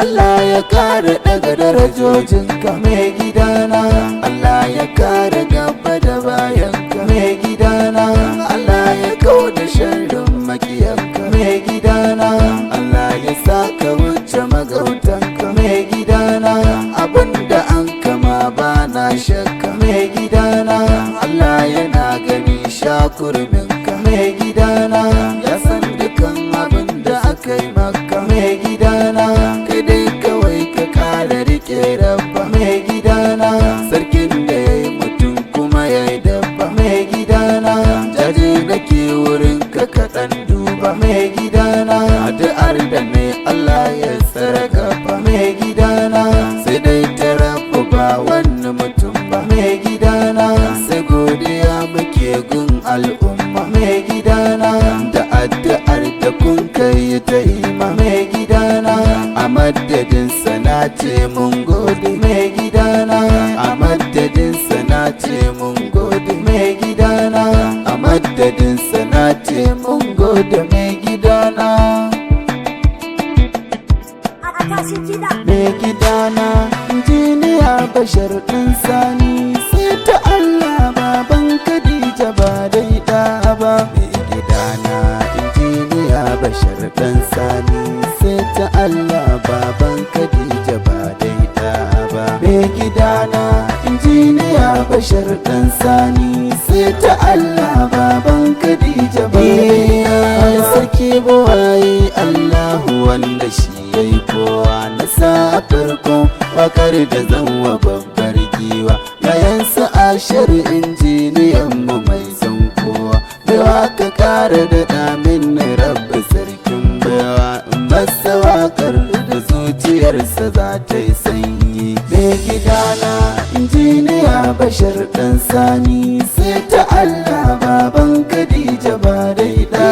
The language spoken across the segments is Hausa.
Allah ya kare daga darajojinka mai gidana, Allah ya kare gaba da bayanka mai gidana, Allah ya kauda sharrin makiyanka mai gidana, Allah ya saka wuce magautanka mai gidana, abinda an kama ba na shakka mai gidana, Allah yana gani shakurminka mai gidana, ya san dukan abinda aka yi maka mai gidana, kai dai kawai ka kara rike rabba mai gidana, sarkin da ya yi mutum kuma ya yi dabba mai gidana, jaje da ke wurin ka kaɗan duba mai gidana, addu'ar da ne Allah ya tsara gaba mai gidana, sai dai ta rabu ba wani mutum ba mai gidana, sai godiya muke gun al'umma mai gidana, da addu'ar da kun kai ta yi ma mai gidana, a madadin sana ce mun gode mai gidana, a madadin sana ce mun gode mai gidana, a madadin sana ce mun gode mai gidana. Mai gidana injiniya Bashar ɗin Sani, sai ta Allah baban Khadija ba dai ɗa ba. Mai gidana injiniya Bashar ɗin Sani, sai ta Allah baban Khadija ba dai ɗa ba. Mai gidana injiniya Bashar ɗin Sani, sai ta Allah baban Khadija ba dai ɗa ba. Sarki buwaye Allahu wanda shi yayi kowa na sa farko wakar da zanwa babbar giwa, yayan sa Ashir injiniyan mu mai son kowa, baiwa ka kara da damin rabbi sarkin baiwa, in masa wakar da zuciyarsa za ta yi sanyi. Mai gidana injiniya Bashar ɗin Sani, sai ta Allah baban Khadija ba dai ɗa.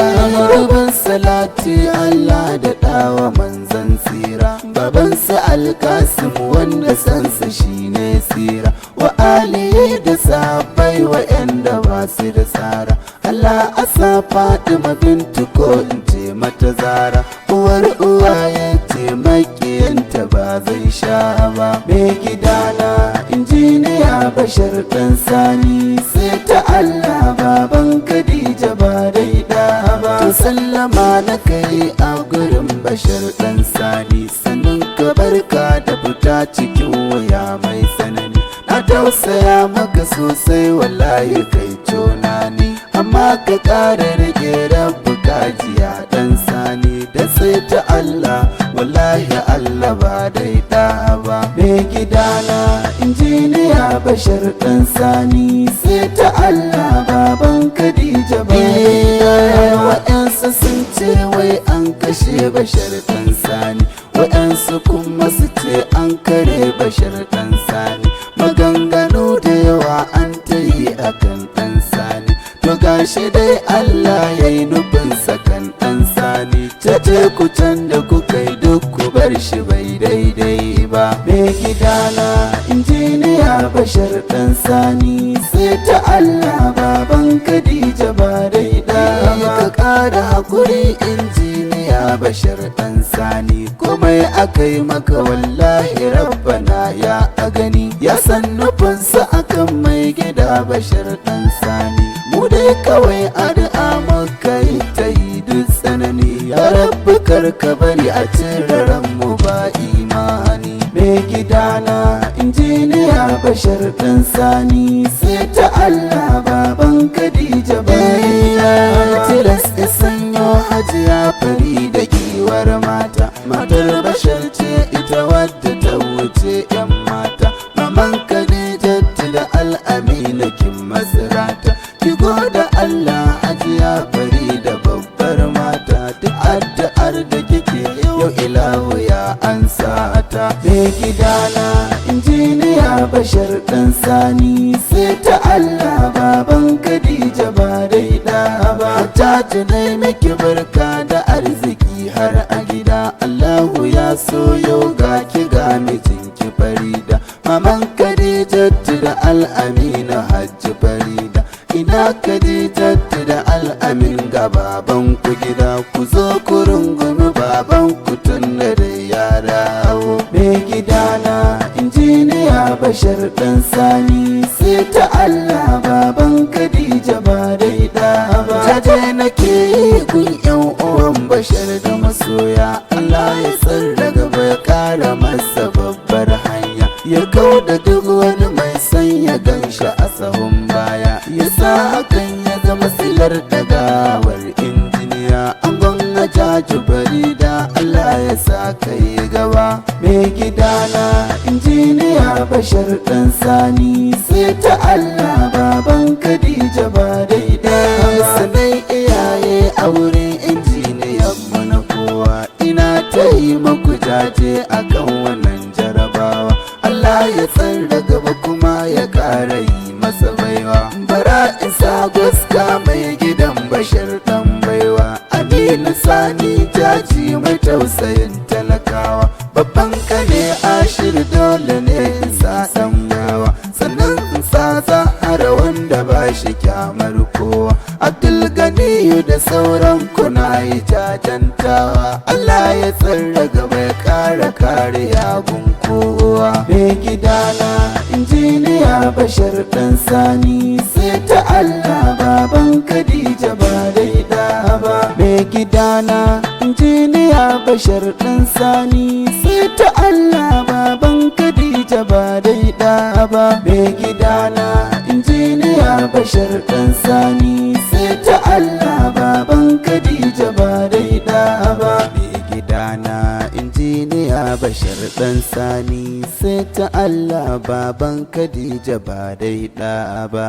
Rubin salati Allah da ɗawa manzan tsira, babansa Alkasim wanda sansa shine tsira, wa alihi da sahabbai wa'yanda ba su da tsara. Allah asa Fatima bintu ko in ce mata Zara, uwar uwaye ce makiyanta ba zai sha ba. Mai gidana injiniya Bashar ɗin Sani, sai ta Allah baban Khadija ba dai ɗa ba. To sallama na kai a gurin Bashar ɗin Sani, sannan ka barka da fita cikin wuya mai tsanani. Na tausaya maka sosai wallahi kai tona ne, amma ka ƙara rike rabu kajiya ɗan Sani, da sai ta Allah wallahi Allah ba dai ɗa ba. Mai gidana injiniya Bashar ɗin Sani, sai ta Allah baban Khadija ba dai ɗa ba. Waɗansu sun ce wai an kashe Bashar ɗin Sani, waɗansu kuma su ce an kare Bashar ɗin Sani, maganganu da yawa an ta yi akan ɗan Sani, to gashi dai Allah ya yi nufinsa kan ɗan Sani, cece ku can da kuka yi duk ku bar shi bai daidai ba. Mai gidana injiniya Bashar ɗin Sani, sai ta Allah baban Khadija ba dai ɗa ba. Ka ƙara haƙuri injiniya Bashar ɗin Sani, komai aka yi maka wallahi rabbana ya a gani, ya san nufinsa akan mai gida Bashar ɗin Sani. Mu dai kawai addu'a muka yi ta yi duk tsanani, ya rabbi karka bari a cire ranmu ba imani. Mai gidana injiniya Bashar ɗin Sani, sai ta Allah baban Khadija ba dai ɗa. Tilas sanyo Hajiya Farida giwar mata, matar Bashar ce ita wadda ta wuce 'yan mata, maman Khadija da Al'amina kin masarata, ki goda Allah Hajiya Farida babbar mata, duk addu'ar da kike yau ilahu ya ansa ta. Mai gidana injiniya Bashar ɗin Sani, sai ta Allah baban Khadija ba dai ɗa ba. Ta tunai miki barka da arziki har a gida, Allahu ya so yau ga ki ga mijinki Farida, maman Khadija da Al'amina Hajji Jaji Farida, ina Khadijatu da Al'amin ga baban ku gida, ku zo ku rungumi baban ku tun da ya dawo. Mai gidana injiniya Bashar ɗan Sani, sai ta Allah baban Khadija ba dai ɗa ba. Jaje nake yi gun yan uwan Bashar da masoya, Allah ya tsara gaba ya kara masa babbar hanya, ya kauda duk wani mai son ya ganshi a sahun baya, ya sa hakan ya zama silar dagawar injiniya angon Jaji Farida, Allah ya sa kai gaba. Mai gidana injiniya Bashar ɗan Sani, sai ta Allah baban Khadija ba daidai ba. Sanai iyaye a wurin injiniyan mu na kowa, ina ta yi maku jaje akan wannan jarabawa, Allah ya tsara gaba kuma ya ƙara yi masa baiwa. Bara isa Gwaska mai gidan Bashar ɗan baiwa, Aminu Sani Jaji mai tausayin talakawa, babban kane Ashir dole ne isa ɗan yawa, sannan isa Zahara wanda ba shi kyamar kowa, Abdul Ganiyu da sauran kuna yi jajantawa, Allah ya tsara gaba ya ƙara kariya gun kowa. Mai gidana injiniya Bashar ɗan Sani, sai ta Allah baban Khadija ba dai ɗa ba. Mai gidana injiniya Bashar ɗan Sani, sai ta Allah baban Khadija ba dai ɗa ba. Mai gidana injiniya Bashar ɗan Sani, sai ta Allah baban Khadija ba dai ɗa ba. Mai gidana injiniya Bashar ɗan Sani, sai ta Allah baban Khadija ba dai ɗa ba.